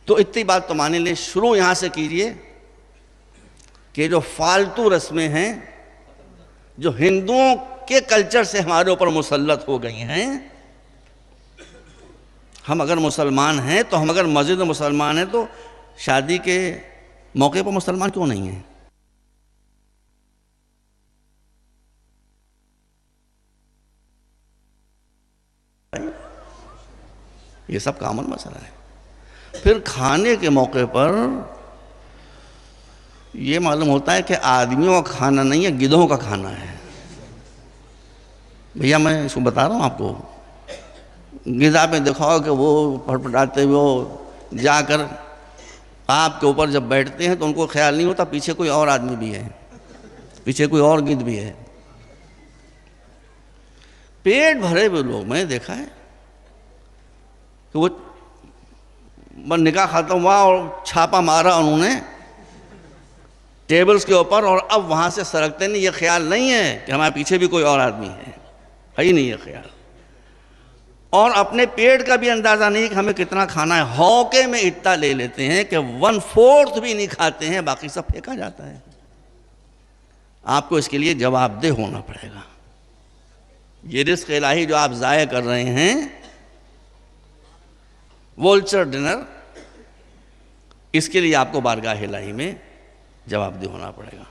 تو اتنی بات تو مانے لیں، شروع یہاں سے کیجئے کہ جو فالتو رسمیں ہیں جو ہندوؤں کے کلچر سے ہمارے اوپر مسلط ہو گئی ہیں، ہم اگر مسلمان ہیں تو ہم اگر مسجد میں مسلمان ہیں تو شادی کے موقع پر مسلمان کیوں نہیں ہیں؟ یہ سب کامن مسئلہ ہے۔ پھر کھانے کے موقع پر یہ معلوم ہوتا ہے کہ آدمیوں کا کھانا نہیں ہے، گدھوں کا کھانا ہے۔ بھیا میں اس کو بتا رہا ہوں آپ کو، غذا میں دکھاؤ کہ وہ پھٹپھٹاتے ہوئے جا کر آپ کے اوپر جب بیٹھتے ہیں تو ان کو خیال نہیں ہوتا پیچھے کوئی اور آدمی بھی ہے، پیچھے کوئی اور گدھ بھی ہے۔ پیٹ بھرے ہوئے لوگ میں نے دیکھا ہے کہ وہ نکاح ختم ہوا اور چھاپا مارا انہوں نے ٹیبلز کے اوپر، اور اب وہاں سے سرکتے نہیں، یہ خیال نہیں ہے کہ ہمارے پیچھے بھی کوئی اور آدمی ہے ہی نہیں یہ خیال، اور اپنے پیٹ کا بھی اندازہ نہیں کہ ہمیں کتنا کھانا ہے۔ ہوکے میں اتنا لے لیتے ہیں کہ 1/4 بھی نہیں کھاتے ہیں، باقی سب پھینکا جاتا ہے۔ آپ کو اس کے لیے جواب دہ ہونا پڑے گا۔ یہ رزق الہی جو آپ ضائع کر رہے ہیں، وولچر ڈنر، اس کے لیے آپ کو بارگاہ الہی میں جواب دہ ہونا پڑے گا۔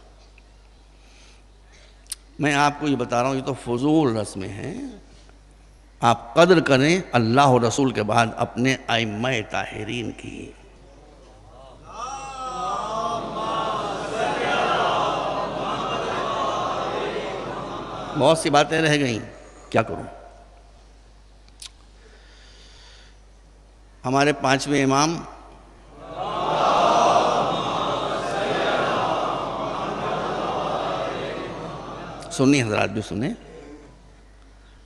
میں آپ کو یہ بتا رہا ہوں، یہ تو فضول رسمیں ہیں۔ آپ قدر کریں اللہ و رسول کے بعد اپنے ائمہ طاہرین کی۔ بہت سی باتیں رہ گئیں، کیا کروں؟ ہمارے 5ویں امام سنی حضرات بھی سنیں،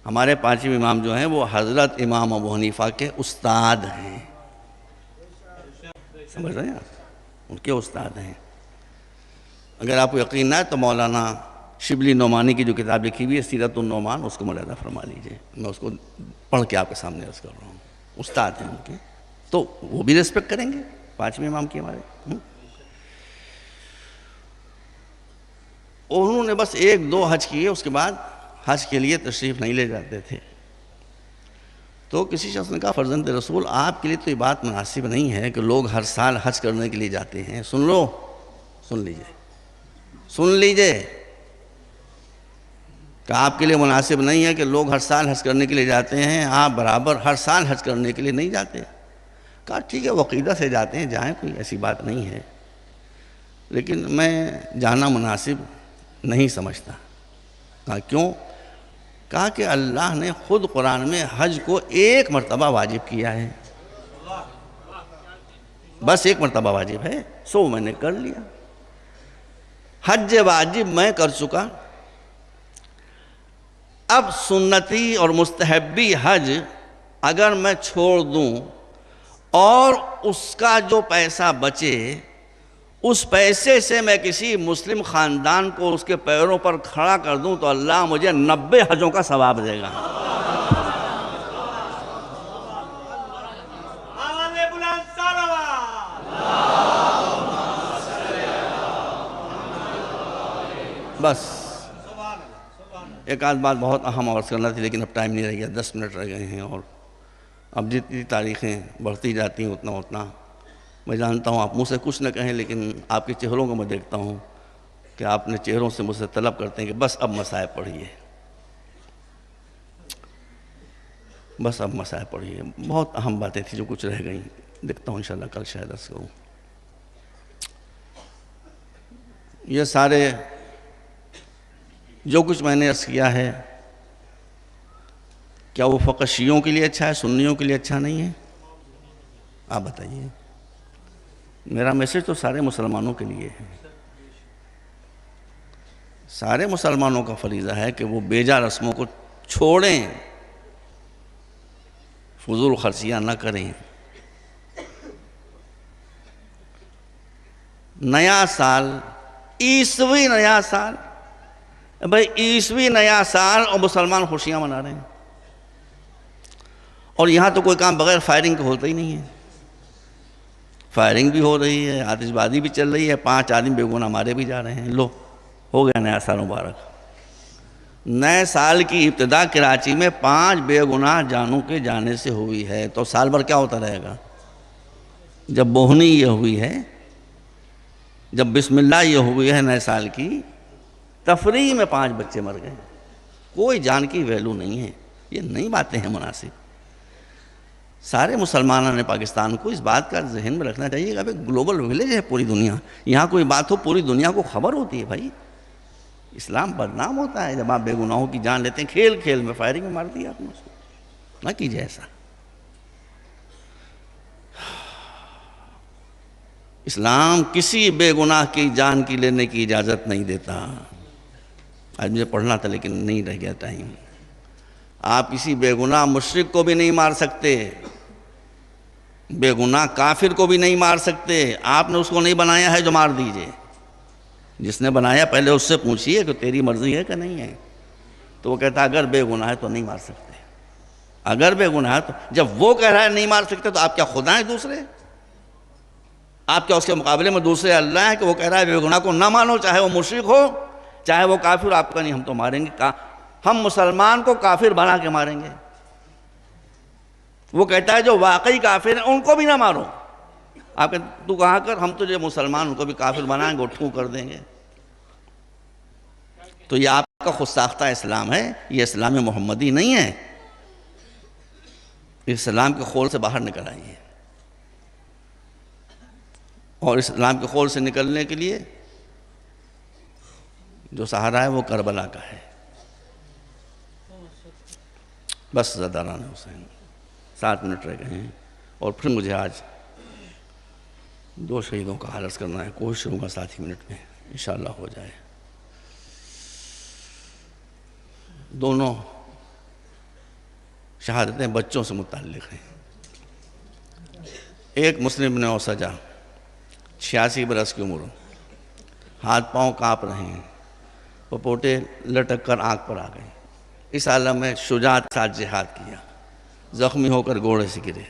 ہمارے 5ویں امام جو ہیں وہ حضرت امام ابو حنیفہ کے استاد ہیں، سمجھ رہے ہیں آپ؟ ان کے استاد ہیں۔ اگر آپ کو یقین نہ ہے تو مولانا شبلی نعمانی کی جو کتاب لکھی ہوئی ہے سیرت النعمان، اس کو ملاحظہ فرما لیجئے، میں اس کو پڑھ کے آپ کے سامنے عرض کر رہا ہوں۔ استاد ہیں ان کے، تو وہ بھی ریسپیکٹ کریں گے 5ویں امام کی ہمارے۔ انہوں نے بس 1-2 حج کیے، اس کے بعد حج کے لیے تشریف نہیں لے جاتے تھے۔ تو کسی شخص نے کہا فرزند رسول آپ کے لیے تو یہ بات مناسب نہیں ہے کہ لوگ ہر سال حج کرنے کے لیے جاتے ہیں۔ سن لو، سن لیجئے کہ آپ کے لیے مناسب نہیں ہے کہ لوگ ہر سال حج کرنے کے لیے جاتے ہیں، آپ برابر ہر سال حج کرنے کے لیے نہیں جاتے۔ کہا ٹھیک ہے، وہ عقیدہ سے جاتے ہیں، جائیں، کوئی ایسی بات نہیں ہے، لیکن میں جانا مناسب نہیں سمجھتا۔ کہا کیوں؟ کہا کہ اللہ نے خود قرآن میں حج کو 1 مرتبہ واجب کیا ہے، بس 1 مرتبہ واجب ہے، سو میں نے کر لیا۔ حج واجب میں کر چکا، اب سنتی اور مستحبی حج اگر میں چھوڑ دوں اور اس کا جو پیسہ بچے، اس پیسے سے میں کسی مسلم خاندان کو اس کے پیروں پر کھڑا کر دوں تو اللہ مجھے 90 حجوں کا ثواب دے گا۔ بس ایک آدھ بات بہت اہم عرض کرنا تھی، لیکن اب ٹائم نہیں رہ گیا، 10 منٹ رہ گئے ہیں، اور اب جتنی تاریخیں بڑھتی جاتی ہیں اتنا میں جانتا ہوں آپ منہ سے کچھ نہ کہیں، لیکن آپ کے چہروں کو میں دیکھتا ہوں کہ آپ نے چہروں سے مجھ سے طلب کرتے ہیں کہ بس اب مسائل پڑھیے، بس اب مسائل پڑھیے۔ بہت اہم باتیں تھیں جو کچھ رہ گئیں، دیکھتا ہوں انشاءاللہ کل شاید عرض کروں۔ یہ سارے جو کچھ میں نے عرض کیا ہے، کیا وہ فقط شیعوں کے لیے اچھا ہے، سنیوں کے لیے اچھا نہیں ہے؟ آپ بتائیے۔ میرا میسج تو سارے مسلمانوں کے لیے ہے۔ سارے مسلمانوں کا فریضہ ہے کہ وہ بیجا رسموں کو چھوڑیں، فضول خرچیاں نہ کریں۔ نیا سال، عیسوی نیا سال، بھائی عیسوی نیا سال اور مسلمان خوشیاں منا رہے ہیں، اور یہاں تو کوئی کام بغیر فائرنگ کے ہوتا ہی نہیں ہے۔ فائرنگ بھی ہو رہی ہے، آتش بازی بھی چل رہی ہے، 5 آدمی بے گناہ مارے بھی جا رہے ہیں. لو ہو گیا نیا سال مبارک. نئے سال کی ابتدا کراچی میں 5 بے گناہ جانوں کے جانے سے ہوئی ہے، تو سال بھر کیا ہوتا رہے گا؟ جب بوہنی یہ ہوئی ہے، جب بسم اللہ یہ ہوئی ہے نئے سال کی، تفریح میں 5 بچے مر گئے. کوئی جان کی ویلو نہیں ہے. یہ نئی باتیں ہیں مناسب. سارے مسلمانوں نے پاکستان کو اس بات کا ذہن میں رکھنا چاہیے کہ ابھی گلوبل ویلیج ہے پوری دنیا. یہاں کوئی بات ہو پوری دنیا کو خبر ہوتی ہے. بھائی اسلام بدنام ہوتا ہے جب آپ بے گناہوں کی جان لیتے ہیں. کھیل کھیل میں فائرنگ میں مار دیا آپ نے اس کو. نہ کیجیے ایسا. اسلام کسی بے گناہ کی جان کی لینے کی اجازت نہیں دیتا. آج مجھے پڑھنا تھا لیکن نہیں رہ گیا ٹائم. آپ کسی بے گناہ مشرک کو بھی نہیں مار سکتے، بے گناہ کافر کو بھی نہیں مار سکتے. آپ نے اس کو نہیں بنایا ہے جو مار دیجئے. جس نے بنایا پہلے اس سے پوچھئے کہ تیری مرضی ہے کہ نہیں ہے. تو وہ کہتا ہے اگر بے گناہ ہے تو نہیں مار سکتے. اگر بے گناہ ہے تو جب وہ کہہ رہا ہے نہیں مار سکتے تو آپ کیا خدا ہیں دوسرے؟ آپ کیا اس کے مقابلے میں دوسرے اللہ ہیں کہ وہ کہہ رہا ہے بے گناہ کو نہ مانو، چاہے وہ مشرک ہو چاہے وہ کافر. آپ کا نہیں، ہم تو ماریں گے. ہم مسلمان کو کافر بنا کے ماریں گے. وہ کہتا ہے جو واقعی کافر ہیں ان کو بھی نہ مارو. آپ کہتے تو کہاں کر، ہم تو جو مسلمان ان کو بھی کافر بنائیں گے، اٹھوں کر دیں گے. تو یہ آپ کا خود ساختہ اسلام ہے، یہ اسلام محمدی نہیں ہے. اسلام کے خول سے باہر نکل آئیے. اور اسلام کے خول سے نکلنے کے لیے جو سہارا ہے وہ کربلا کا ہے. بس زداران حسین 7 منٹ رہ گئے ہیں. اور پھر مجھے آج 2 شہیدوں کا حال عرض کرنا ہے. کوشش کروں گا 7 ہی منٹ میں انشاءاللہ ہو جائے. دونوں شہادتیں بچوں سے متعلق ہیں. ایک مسلم نے اوسجا 86 برس کی عمر، ہاتھ پاؤں کانپ رہے ہیں، پپوٹے لٹک کر آنکھ پر آ گئے. اس عالم میں شجاعت کے ساتھ جہاد کیا، زخمی ہو کر گھوڑے سے گرے،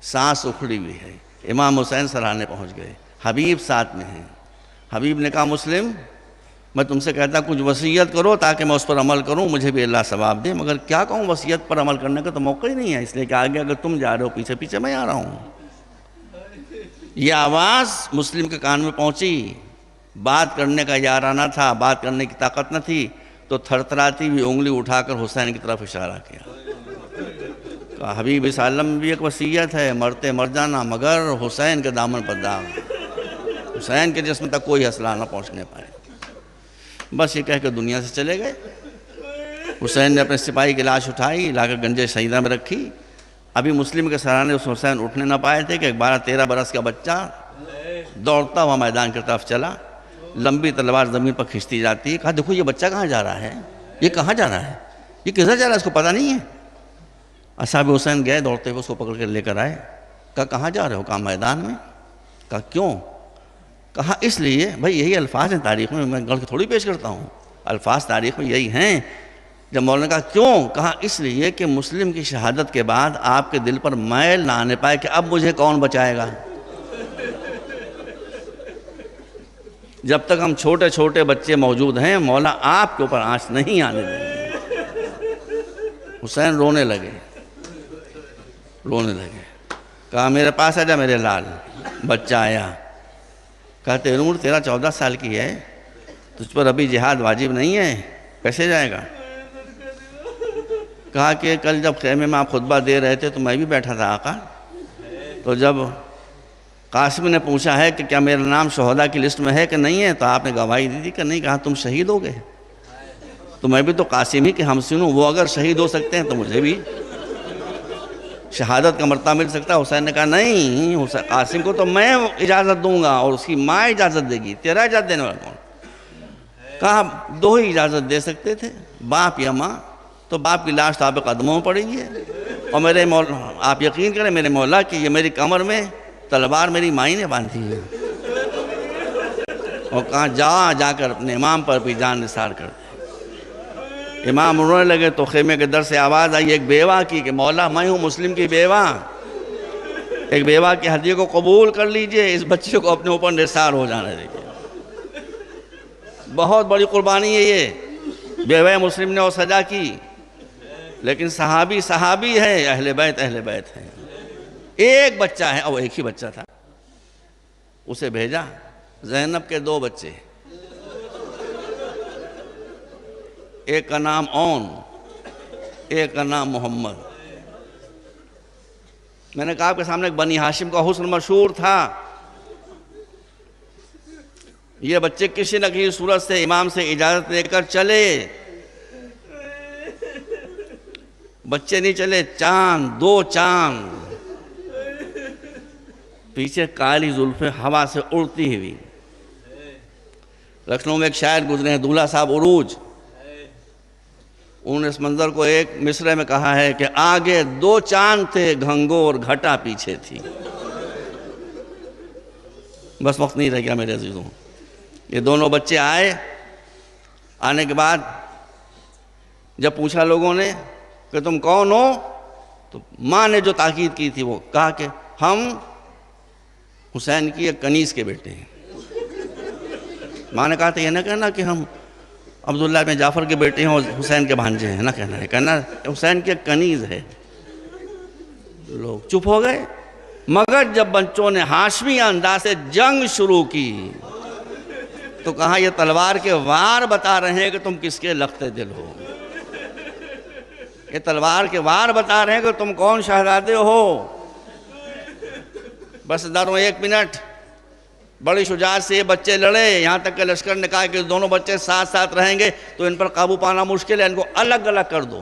سانس اکھڑی ہوئی ہے. امام حسین سراہنے پہنچ گئے. حبیب ساتھ میں ہیں. حبیب نے کہا مسلم میں تم سے کہتا کچھ وصیت کرو تاکہ میں اس پر عمل کروں، مجھے بھی اللہ ثواب دے. مگر کیا کہوں، وصیت پر عمل کرنے کا تو موقع ہی نہیں ہے، اس لیے کہ آگے اگر تم جا رہے ہو پیچھے پیچھے میں آ رہا ہوں. یہ آواز مسلم کے کان میں پہنچی. بات کرنے کا یارانہ تھا، بات کرنے کی طاقت نہ تھی، تو تھرتھراتی ہوئی انگلی اٹھا کر حسین کی طرف اشارہ کیا. کہا حبیب اس عالم میں بھی ایک وصیت ہے، مرتے مر جانا مگر حسین کے دامن پر داغ، حسین کے جسم تک کوئی اسلحہ نہ پہنچنے پائے. بس یہ کہہ کے دنیا سے چلے گئے. حسین نے اپنے سپاہی کی لاش اٹھائی، لا کر گنج شہیدہ میں رکھی. ابھی مسلم کے سرانے اس حسین اٹھنے نہ پائے تھے کہ ایک 12-13 برس کا بچہ دوڑتا ہوا میدان کی طرف چلا. لمبی تلوار زمین پر کھنچتی جاتی ہے. کہا دیکھو یہ بچہ کہاں جا رہا ہے، یہ کہاں جا رہا ہے، یہ کدھر جا رہا ہے، اس کو پتہ نہیں ہے. اصحاب حسین گئے دوڑتے ہوئے اس کو پکڑ کر لے کر آئے. کہا کہاں جا رہے ہو؟ کہا میدان میں. کہا کیوں؟ کہا اس لیے. بھائی یہی الفاظ ہیں تاریخ میں گڑھ کے تھوڑی پیش کرتا ہوں، الفاظ تاریخ میں یہی ہیں. جب مولانا نے کہا کیوں؟ کہا اس لیے کہ مسلم کی شہادت کے بعد آپ کے دل پر میل نہ آنے پائے کہ اب مجھے کون بچائے گا. جب تک ہم چھوٹے چھوٹے بچے موجود ہیں مولا آپ کے اوپر آنچ نہیں آنے دیں گے. حسین رونے لگے. کہا میرے پاس آ جا میرے لال. بچہ آیا. کہا تیرور تیرا 14 سال کی ہے، تجھ پر ابھی جہاد واجب نہیں ہے، کیسے جائے گا؟ کہا کہ کل جب خیمے میں آپ خطبہ دے رہے تھے تو میں بھی بیٹھا تھا آقا. تو جب قاسم نے پوچھا ہے کہ کیا میرا نام شہداء کی لسٹ میں ہے کہ نہیں ہے، تو آپ نے گواہی دی تھی کہ نہیں. کہا تم شہید ہو گئے. تو میں بھی تو قاسم ہی کہ ہم سنوں، وہ اگر شہید ہو سکتے ہیں تو مجھے بھی شہادت کا مرتبہ مل سکتا ہے. حسین نے کہا نہیں، قاسم کو تو میں اجازت دوں گا اور اس کی ماں اجازت دے گی، تیرا اجازت دینے والا کون؟ کہا 2 ہی اجازت دے سکتے تھے، باپ یا ماں. تو باپ کی لاش آپ قدموں میں پڑی ہے. اور میرے مولا آپ یقین کریں میرے مولا کہ یہ میری کمر میں تلوار میری مائی نے باندھی ہے. اور کہا جا کر اپنے امام پر بھی جان نثار کر دے. امام رونے لگے تو خیمے کے در سے آواز آئی ایک بیوہ کی کہ مولا میں ہوں مسلم کی بیوہ. ایک بیوہ کی ہدیے کو قبول کر لیجئے، اس بچے کو اپنے اوپر نثار ہو جانے دیجئے۔ بہت بڑی قربانی ہے یہ، بیوہ مسلم نے وہ سجا کی، لیکن صحابی ہے، اہل بیت ہے۔ ایک بچہ ہے، اور ایک ہی بچہ تھا، اسے بھیجا۔ زینب کے 2 بچے، ایک کا نام اون، ایک کا نام محمد۔ میں نے کہا آپ کے سامنے ایک بنی ہاشم کا حسن مشہور تھا۔ یہ بچے کسی نہ کسی صورت سے امام سے اجازت لے کر چلے، بچے نہیں چلے، چاند، 2 چاند پیچھے کالی زلفیں ہوا سے اڑتی ہوئی۔ لکھنؤ میں ایک شاعر گزرے ہیں، دولہ صاحب عروج، انہوں نے اس منظر کو ایک مصرعے میں کہا ہے کہ آگے 2 چاند تھے، گھنگور گھٹا پیچھے تھی۔ بس وقت نہیں رہ گیا میرے عزیزوں۔ یہ دونوں بچے آنے کے بعد جب پوچھا لوگوں نے کہ تم کون ہو، تو ماں نے جو تاکید کی تھی وہ کہا کہ ہم حسین کی ایک کنیز کے بیٹے ہیں۔ ماں نے کہا تھا یہ نہ کہنا کہ ہم عبداللہ بن جعفر کے بیٹے ہیں اور حسین کے بھانجے ہیں، نہ کہنا ہے، کہنا حسین کی ایک کنیز ہے۔ لوگ چپ ہو گئے، مگر جب بچوں نے ہاشمی انداز سے جنگ شروع کی تو کہا یہ تلوار کے وار بتا رہے ہیں کہ تم کس کے لخت دل ہو، یہ تلوار کے وار بتا رہے ہیں کہ تم کون شہزادے ہو۔ بس داروں 1 منٹ، بڑی شجاعت سے یہ بچے لڑے، یہاں تک کہ لشکر نے کہا کہ دونوں بچے ساتھ رہیں گے تو ان پر قابو پانا مشکل ہے، ان کو الگ الگ کر دو۔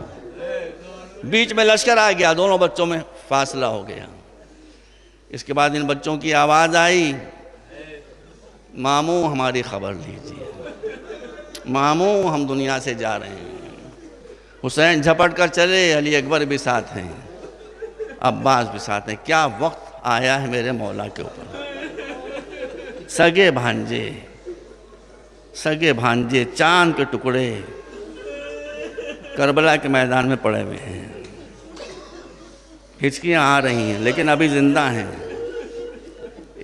بیچ میں لشکر آ گیا، دونوں بچوں میں فاصلہ ہو گیا۔ اس کے بعد ان بچوں کی آواز آئی، ماموں ہماری خبر لیجیے، ماموں ہم دنیا سے جا رہے ہیں۔ حسین جھپٹ کر چلے، علی اکبر بھی ساتھ ہیں، عباس بھی ساتھ ہیں۔ کیا وقت آیا ہے میرے مولا کے اوپر۔ سگے بھانجے چاند کے ٹکڑے کربلا کے میدان میں پڑے ہوئے ہیں، ہچکیاں آ رہی ہیں لیکن ابھی زندہ ہیں۔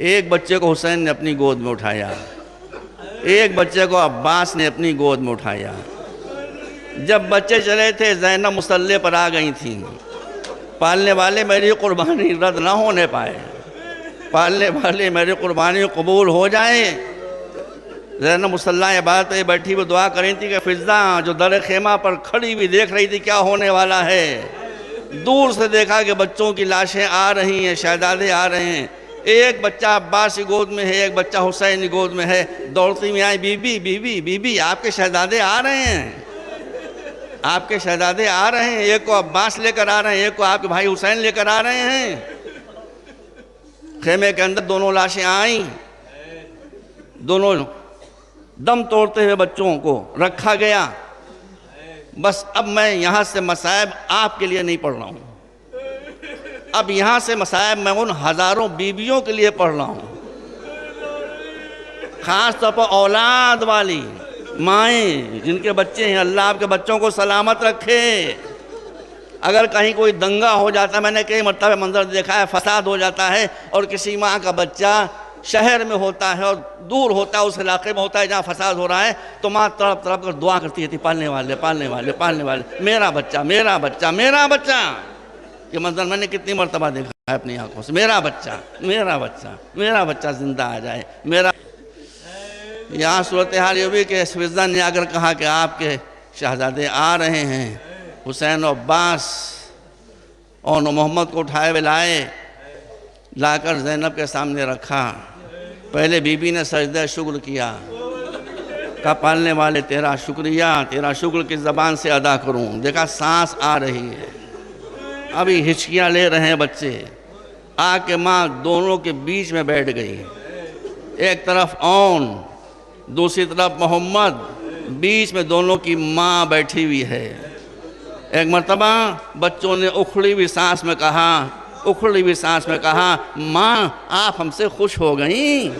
ایک بچے کو حسین نے اپنی گود میں اٹھایا، ایک بچے کو عباس نے اپنی گود میں اٹھایا۔ جب بچے چلے تھے زینب مصلی پر آ گئی تھیں، پالنے والے میری قربانی رد نہ ہونے پائے، پالنے والے میری قربانی قبول ہو جائیں۔ زینب مصلی عبادت پہ بیٹھی وہ دعا کر رہی تھی کہ فضا جو در خیمہ پر کھڑی ہوئی دیکھ رہی تھی کیا ہونے والا ہے، دور سے دیکھا کہ بچوں کی لاشیں آ رہی ہیں، شہزادے آ رہے ہیں۔ ایک بچہ عباس کی گود میں ہے، ایک بچہ حسین کی گود میں ہے، دوڑتی میں آئی، بی بی آپ کے شہزادے آ رہے ہیں، آپ کے شہزادے آ رہے ہیں۔ ایک کو عباس لے کر آ رہے ہیں، ایک کو آپ کے بھائی حسین لے کر آ رہے ہیں۔ خیمے کے اندر دونوں لاشیں آئیں، دونوں دم توڑتے ہوئے بچوں کو رکھا گیا۔ بس اب میں یہاں سے مصائب آپ کے لیے نہیں پڑھ رہا ہوں، اب یہاں سے مصائب میں ان ہزاروں بیویوں کے لیے پڑھ رہا ہوں، خاص طور پر اولاد والی مائیں جن کے بچے ہیں۔ اللہ آپ کے بچوں کو سلامت رکھے۔ اگر کہیں کوئی دنگا ہو جاتا ہے، میں نے کئی مرتبہ منظر دیکھا ہے، فساد ہو جاتا ہے اور کسی ماں کا بچہ شہر میں ہوتا ہے اور دور ہوتا ہے، اس علاقے میں ہوتا ہے جہاں فساد ہو رہا ہے، تو ماں تڑپ تڑپ کر دعا کرتی تھی، پالنے والے، میرا بچہ، میرا بچہ، میرا بچہ۔ یہ منظر میں نے کتنی مرتبہ دیکھا ہے اپنی آنکھوں سے، میرا بچہ، میرا بچہ، میرا بچہ زندہ آ جائے، میرا۔ یہاں صورتحال یہ بھی کہ فضا نے اگر کہا کہ آپ کے شہزادے آ رہے ہیں، حسین و عباس اور محمد کو اٹھائے ہوئے لا کر زینب کے سامنے رکھا۔ پہلے بی بی نے سجدہ شکر کیا، کہا پالنے والے تیرا شکریہ، تیرا شکر کس زبان سے ادا کروں۔ دیکھا سانس آ رہی ہے، ابھی ہچکیاں لے رہے ہیں بچے۔ آ کے ماں دونوں کے بیچ میں بیٹھ گئی، ایک طرف اون، دوسری طرف محمد، بیچ میں دونوں کی ماں بیٹھی ہوئی ہے۔ ایک مرتبہ بچوں نے اکھڑی ہوئی سانس میں کہا، ماں آپ ہم سے خوش ہو گئیں،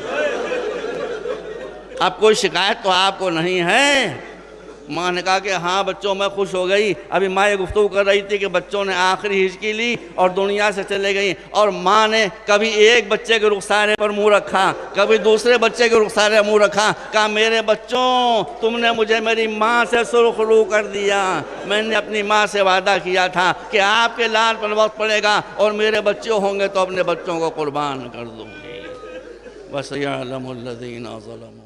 اب کوئی شکایت تو آپ کو نہیں ہے۔ ماں نے کہا کہ ہاں بچوں میں خوش ہو گئی. ابھی ماں یہ گفتگو کر رہی تھی کہ بچوں نے آخری ہچکی لی اور دنیا سے چلے گئیں، اور ماں نے کبھی ایک بچے کے رخسارے پر منہ رکھا، کبھی دوسرے بچے کے رخسارے پر منہ رکھا. کہا میرے بچوں، تم نے مجھے میری ماں سے سرخ رو کر دیا. میں نے اپنی ماں سے وعدہ کیا تھا کہ آپ کے لال پر وقت پڑے گا اور میرے بچے ہوں گے تو اپنے بچوں کو قربان کر دوں گی. وَسَيَعْلَمُ الَّذِينَ ظَلَمُوا